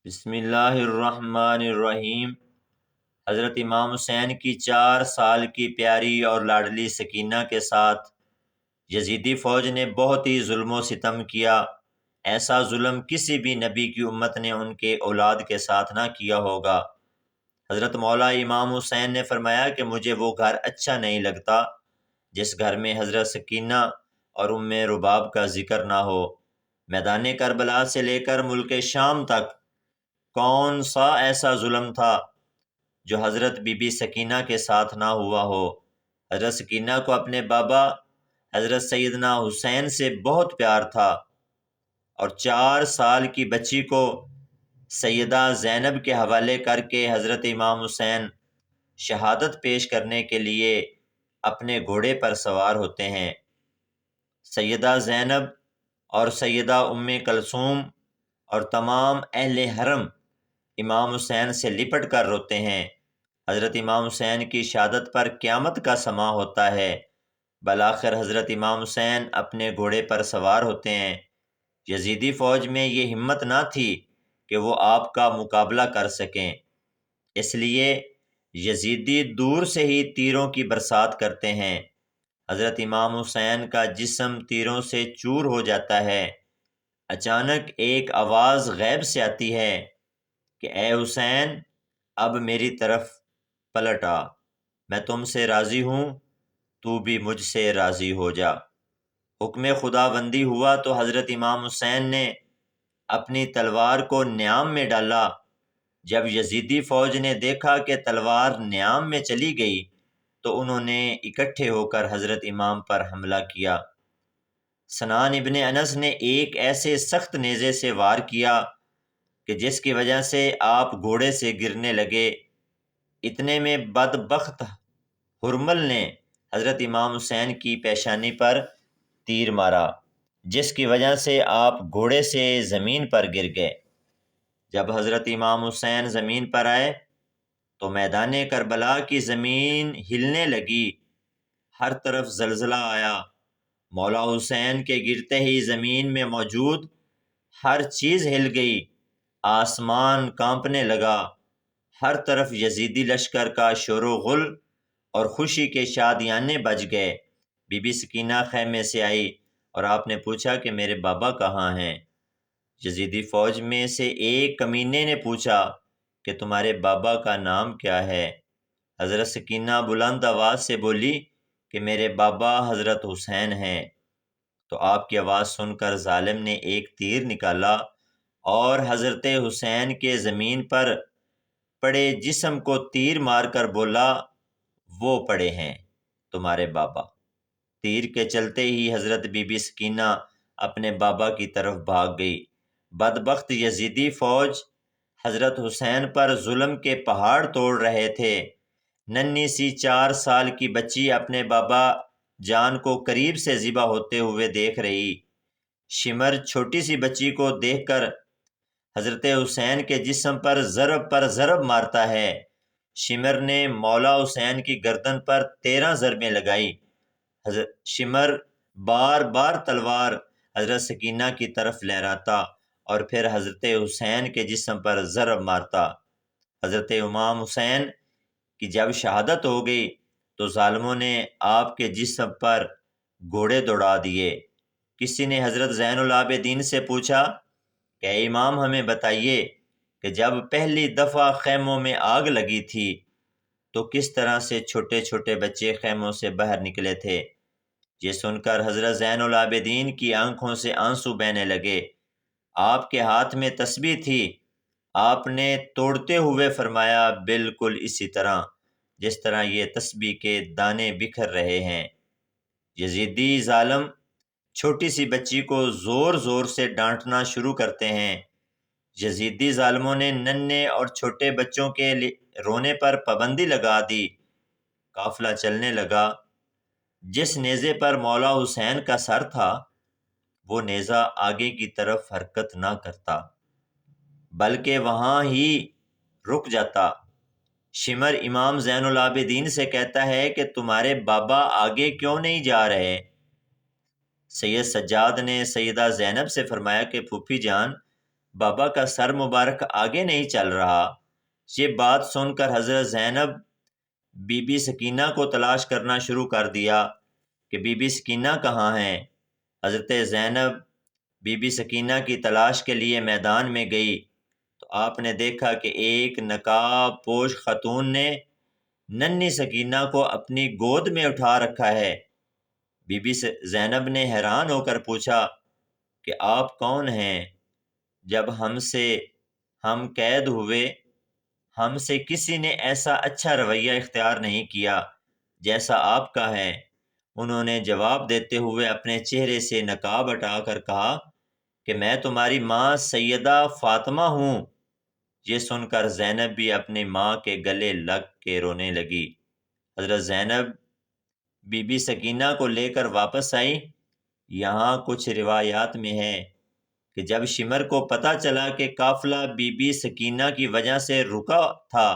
بسم اللہ الرحمن الرحیم۔ حضرت امام حسین کی 4 سال کی پیاری اور لاڈلی سکینہ کے ساتھ یزیدی فوج نے بہت ہی ظلم و ستم کیا۔ ایسا ظلم کسی بھی نبی کی امت نے ان کے اولاد کے ساتھ نہ کیا ہوگا۔ حضرت مولا امام حسین نے فرمایا کہ مجھے وہ گھر اچھا نہیں لگتا جس گھر میں حضرت سکینہ اور ام رباب کا ذکر نہ ہو۔ میدان کربلا سے لے کر ملک شام تک کون سا ایسا ظلم تھا جو حضرت بی بی سکینہ کے ساتھ نہ ہوا ہو۔ حضرت سکینہ کو اپنے بابا حضرت سیدنا حسین سے بہت پیار تھا اور 4 سال کی بچی کو سیدہ زینب کے حوالے کر کے حضرت امام حسین شہادت پیش کرنے کے لیے اپنے گھوڑے پر سوار ہوتے ہیں۔ سیدہ زینب اور سیدہ ام کلثوم اور تمام اہل حرم امام حسین سے لپٹ کر روتے ہیں۔ حضرت امام حسین کی شہادت پر قیامت کا سماع ہوتا ہے۔ بالآخر حضرت امام حسین اپنے گھوڑے پر سوار ہوتے ہیں۔ یزیدی فوج میں یہ ہمت نہ تھی کہ وہ آپ کا مقابلہ کر سکیں، اس لیے یزیدی دور سے ہی تیروں کی برسات کرتے ہیں۔ حضرت امام حسین کا جسم تیروں سے چور ہو جاتا ہے۔ اچانک ایک آواز غیب سے آتی ہے کہ اے حسین، اب میری طرف پلٹ آ، میں تم سے راضی ہوں، تو بھی مجھ سے راضی ہو جا۔ حکم خدا بندی ہوا تو حضرت امام حسین نے اپنی تلوار کو نیام میں ڈالا۔ جب یزیدی فوج نے دیکھا کہ تلوار نیام میں چلی گئی تو انہوں نے اکٹھے ہو کر حضرت امام پر حملہ کیا۔ سنان ابن انس نے ایک ایسے سخت نیزے سے وار کیا کہ جس کی وجہ سے آپ گھوڑے سے گرنے لگے۔ اتنے میں بدبخت ہرمل نے حضرت امام حسین کی پیشانی پر تیر مارا، جس کی وجہ سے آپ گھوڑے سے زمین پر گر گئے۔ جب حضرت امام حسین زمین پر آئے تو میدان کربلا کی زمین ہلنے لگی، ہر طرف زلزلہ آیا۔ مولا حسین کے گرتے ہی زمین میں موجود ہر چیز ہل گئی، آسمان کانپنے لگا۔ ہر طرف یزیدی لشکر کا شور و غل اور خوشی کے شادیانے بج گئے۔ بی بی سکینہ خیمے سے آئی اور آپ نے پوچھا کہ میرے بابا کہاں ہیں؟ یزیدی فوج میں سے ایک کمینے نے پوچھا کہ تمہارے بابا کا نام کیا ہے؟ حضرت سکینہ بلند آواز سے بولی کہ میرے بابا حضرت حسین ہیں۔ تو آپ کی آواز سن کر ظالم نے ایک تیر نکالا اور حضرت حسین کے زمین پر پڑے جسم کو تیر مار کر بولا، وہ پڑے ہیں تمہارے بابا۔ تیر کے چلتے ہی حضرت بی بی سکینہ اپنے بابا کی طرف بھاگ گئی۔ بدبخت یزیدی فوج حضرت حسین پر ظلم کے پہاڑ توڑ رہے تھے۔ ننھی سی 4 سال کی بچی اپنے بابا جان کو قریب سے ذبح ہوتے ہوئے دیکھ رہی۔ شمر چھوٹی سی بچی کو دیکھ کر حضرت حسین کے جسم پر ضرب مارتا ہے۔ شمر نے مولا حسین کی گردن پر 13 ضربیں لگائی۔ شمر بار بار تلوار حضرت سکینہ کی طرف لہراتا اور پھر حضرت حسین کے جسم پر ضرب مارتا۔ حضرت امام حسین کی جب شہادت ہو گئی تو ظالموں نے آپ کے جسم پر گھوڑے دوڑا دیے۔ کسی نے حضرت زین العابدین سے پوچھا کہ اے امام، ہمیں بتائیے کہ جب پہلی دفعہ خیموں میں آگ لگی تھی تو کس طرح سے چھوٹے چھوٹے بچے خیموں سے باہر نکلے تھے؟ یہ سن کر حضرت زین العابدین کی آنکھوں سے آنسو بہنے لگے۔ آپ کے ہاتھ میں تسبیح تھی۔ آپ نے توڑتے ہوئے فرمایا، بالکل اسی طرح جس طرح یہ تسبیح کے دانے بکھر رہے ہیں۔ یزیدی ظالم چھوٹی سی بچی کو زور زور سے ڈانٹنا شروع کرتے ہیں۔ یزیدی ظالموں نے ننھے اور چھوٹے بچوں کے رونے پر پابندی لگا دی۔ قافلہ چلنے لگا۔ جس نیزے پر مولا حسین کا سر تھا وہ نیزہ آگے کی طرف حرکت نہ کرتا بلکہ وہاں ہی رک جاتا۔ شمر امام زین العابدین سے کہتا ہے کہ تمہارے بابا آگے کیوں نہیں جا رہے؟ سید سجاد نے سیدہ زینب سے فرمایا کہ پھوپھی جان، بابا کا سر مبارک آگے نہیں چل رہا۔ یہ بات سن کر حضرت زینب بی بی سکینہ کو تلاش کرنا شروع کر دیا کہ بی بی سکینہ کہاں ہیں۔ حضرت زینب بی بی سکینہ کی تلاش کے لیے میدان میں گئی تو آپ نے دیکھا کہ ایک نقاب پوش خاتون نے ننھی سکینہ کو اپنی گود میں اٹھا رکھا ہے۔ بی بی زینب نے حیران ہو کر پوچھا کہ آپ کون ہیں؟ جب ہم قید ہوئے ہم سے کسی نے ایسا اچھا رویہ اختیار نہیں کیا جیسا آپ کا ہے۔ انہوں نے جواب دیتے ہوئے اپنے چہرے سے نقاب ہٹا کر کہا کہ میں تمہاری ماں سیدہ فاطمہ ہوں۔ یہ سن کر زینب بھی اپنی ماں کے گلے لگ کے رونے لگی۔ حضرت زینب بی بی سکینہ کو لے کر واپس آئی۔ یہاں کچھ روایات میں ہے کہ جب شمر کو پتہ چلا کہ قافلہ بی بی سکینہ کی وجہ سے رکا تھا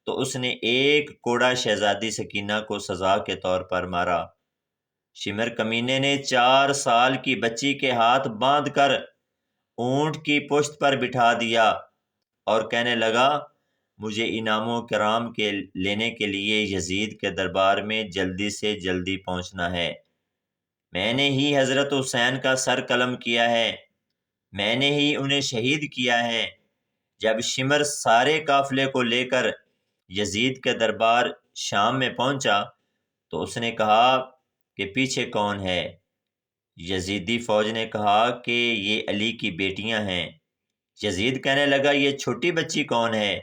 تو اس نے ایک کوڑا شہزادی سکینہ کو سزا کے طور پر مارا۔ شمر کمینے نے 4 سال کی بچی کے ہاتھ باندھ کر اونٹ کی پشت پر بٹھا دیا اور کہنے لگا مجھے انعام و کرام کے لینے کے لیے یزید کے دربار میں جلدی سے جلدی پہنچنا ہے۔ میں نے ہی حضرت حسین کا سر قلم کیا ہے، میں نے ہی انہیں شہید کیا ہے۔ جب شمر سارے قافلے کو لے کر یزید کے دربار شام میں پہنچا تو اس نے کہا کہ پیچھے کون ہے؟ یزیدی فوج نے کہا کہ یہ علی کی بیٹیاں ہیں۔ یزید کہنے لگا یہ چھوٹی بچی کون ہے؟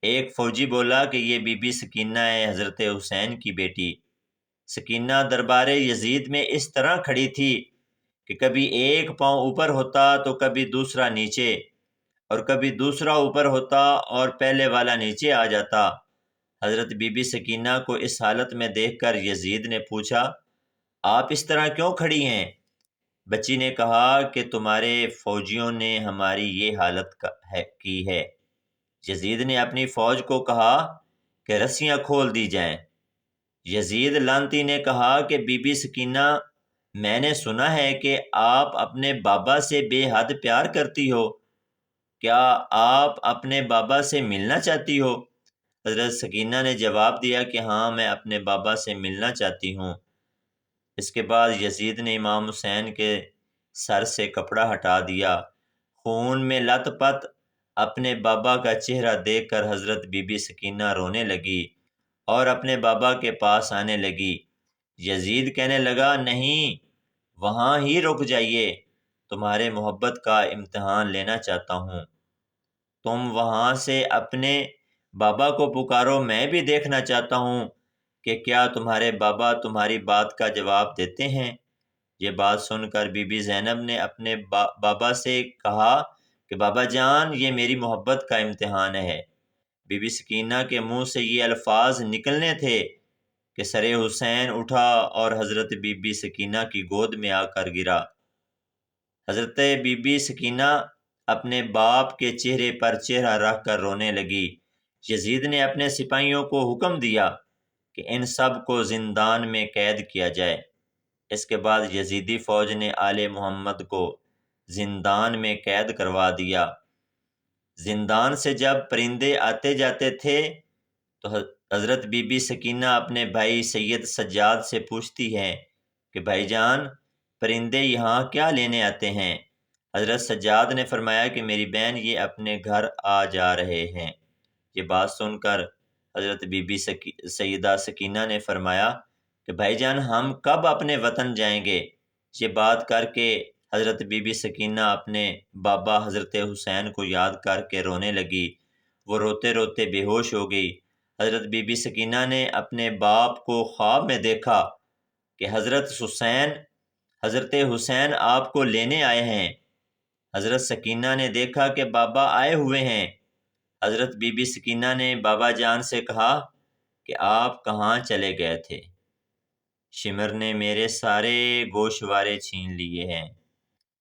ایک فوجی بولا کہ یہ بی بی سکینہ ہے، حضرت حسین کی بیٹی۔ سکینہ دربار یزید میں اس طرح کھڑی تھی کہ کبھی ایک پاؤں اوپر ہوتا تو کبھی دوسرا نیچے، اور کبھی دوسرا اوپر ہوتا اور پہلے والا نیچے آ جاتا۔ حضرت بی بی سکینہ کو اس حالت میں دیکھ کر یزید نے پوچھا آپ اس طرح کیوں کھڑی ہیں؟ بچی نے کہا کہ تمہارے فوجیوں نے ہماری یہ حالت کی ہے۔ یزید نے اپنی فوج کو کہا کہ رسیاں کھول دی جائیں۔ یزید لعنتی نے کہا کہ بی بی سکینہ میں نے سنا ہے کہ آپ اپنے بابا سے بے حد پیار کرتی ہو، کیا آپ اپنے بابا سے ملنا چاہتی ہو؟ حضرت سکینہ نے جواب دیا کہ ہاں میں اپنے بابا سے ملنا چاہتی ہوں۔ اس کے بعد یزید نے امام حسین کے سر سے کپڑا ہٹا دیا۔ خون میں لت پت اپنے بابا کا چہرہ دیکھ کر حضرت بی بی سکینہ رونے لگی اور اپنے بابا کے پاس آنے لگی۔ یزید کہنے لگا نہیں، وہاں ہی رک جائیے، تمہارے محبت کا امتحان لینا چاہتا ہوں۔ تم وہاں سے اپنے بابا کو پکارو، میں بھی دیکھنا چاہتا ہوں کہ کیا تمہارے بابا تمہاری بات کا جواب دیتے ہیں۔ یہ بات سن کر بی بی زینب نے اپنے بابا سے کہا کہ بابا جان یہ میری محبت کا امتحان ہے۔ بی بی سکینہ کے منہ سے یہ الفاظ نکلنے تھے کہ سر حسین اٹھا اور حضرت بی بی سکینہ کی گود میں آ کر گرا۔ حضرت بی بی سکینہ اپنے باپ کے چہرے پر چہرہ رکھ کر رونے لگی۔ یزید نے اپنے سپاہیوں کو حکم دیا کہ ان سب کو زندان میں قید کیا جائے۔ اس کے بعد یزیدی فوج نے آل محمد کو زندان میں قید کروا دیا۔ زندان سے جب پرندے آتے جاتے تھے تو حضرت بی بی سکینہ اپنے بھائی سید سجاد سے پوچھتی ہیں کہ بھائی جان پرندے یہاں کیا لینے آتے ہیں؟ حضرت سجاد نے فرمایا کہ میری بہن یہ اپنے گھر آ جا رہے ہیں۔ یہ بات سن کر حضرت بی بی سیدہ سکینہ نے فرمایا کہ بھائی جان ہم کب اپنے وطن جائیں گے؟ یہ بات کر کے حضرت بی بی سکینہ اپنے بابا حضرت حسین کو یاد کر کے رونے لگی۔ وہ روتے روتے بے ہوش ہو گئی۔ حضرت بی بی سکینہ نے اپنے باپ کو خواب میں دیکھا کہ حضرت حسین آپ کو لینے آئے ہیں۔ حضرت سکینہ نے دیکھا کہ بابا آئے ہوئے ہیں۔ حضرت بی بی سکینہ نے بابا جان سے کہا کہ آپ کہاں چلے گئے تھے؟ شمر نے میرے سارے گوشوارے چھین لیے ہیں،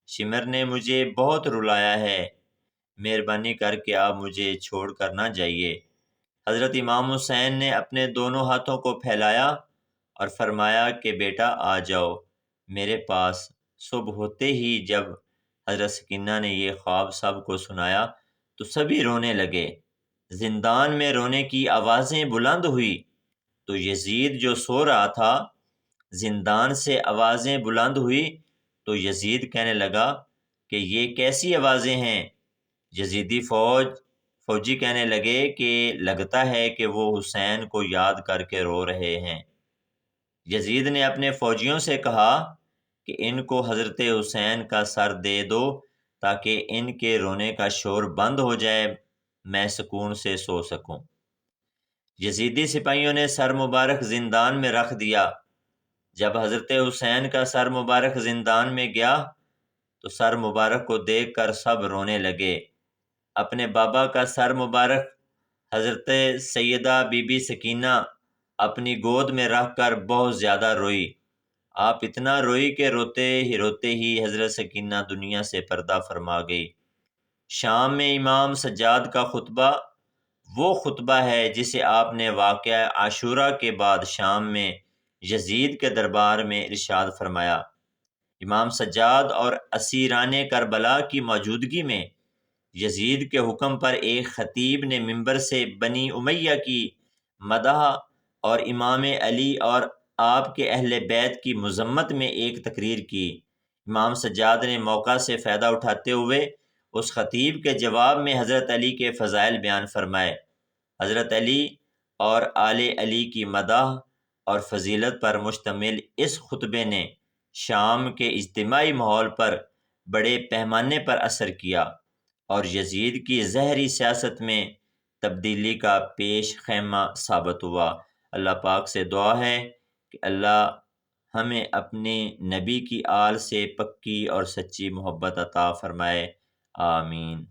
شمر نے مجھے بہت رلایا ہے، مہربانی کر کے آپ مجھے چھوڑ کر نہ جائیے۔ حضرت امام حسین نے اپنے دونوں ہاتھوں کو پھیلایا اور فرمایا کہ بیٹا آ جاؤ میرے پاس۔ صبح ہوتے ہی جب حضرت سکینہ نے یہ خواب سب کو سنایا تو سبھی رونے لگے۔ زندان میں رونے کی آوازیں بلند ہوئی تو یزید جو سو رہا تھا، زندان سے آوازیں بلند ہوئی تو یزید کہنے لگا کہ یہ کیسی آوازیں ہیں؟ یزیدی فوجی کہنے لگے کہ لگتا ہے کہ وہ حسین کو یاد کر کے رو رہے ہیں۔ یزید نے اپنے فوجیوں سے کہا کہ ان کو حضرت حسین کا سر دے دو تاکہ ان کے رونے کا شور بند ہو جائے، میں سکون سے سو سکوں۔ یزیدی سپاہیوں نے سر مبارک زندان میں رکھ دیا۔ جب حضرت حسین کا سر مبارک زندان میں گیا تو سر مبارک کو دیکھ کر سب رونے لگے۔ اپنے بابا کا سر مبارک حضرت سیدہ بی بی سکینہ اپنی گود میں رکھ کر بہت زیادہ روئی۔ آپ اتنا روئی کہ روتے ہی حضرت سکینہ دنیا سے پردہ فرما گئی۔ شام میں امام سجاد کا خطبہ وہ خطبہ ہے جسے آپ نے واقعہ عاشورہ کے بعد شام میں یزید کے دربار میں ارشاد فرمایا۔ امام سجاد اور اسیران کربلا کی موجودگی میں یزید کے حکم پر ایک خطیب نے منبر سے بنی امیہ کی مدح اور امام علی اور آپ کے اہل بیت کی مذمت میں ایک تقریر کی۔ امام سجاد نے موقع سے فائدہ اٹھاتے ہوئے اس خطیب کے جواب میں حضرت علی کے فضائل بیان فرمائے۔ حضرت علی اور آل علی کی مدح اور فضیلت پر مشتمل اس خطبے نے شام کے اجتماعی ماحول پر بڑے پیمانے پر اثر کیا اور یزید کی زہری سیاست میں تبدیلی کا پیش خیمہ ثابت ہوا۔ اللہ پاک سے دعا ہے کہ اللہ ہمیں اپنے نبی کی آل سے پکی اور سچی محبت عطا فرمائے، آمین۔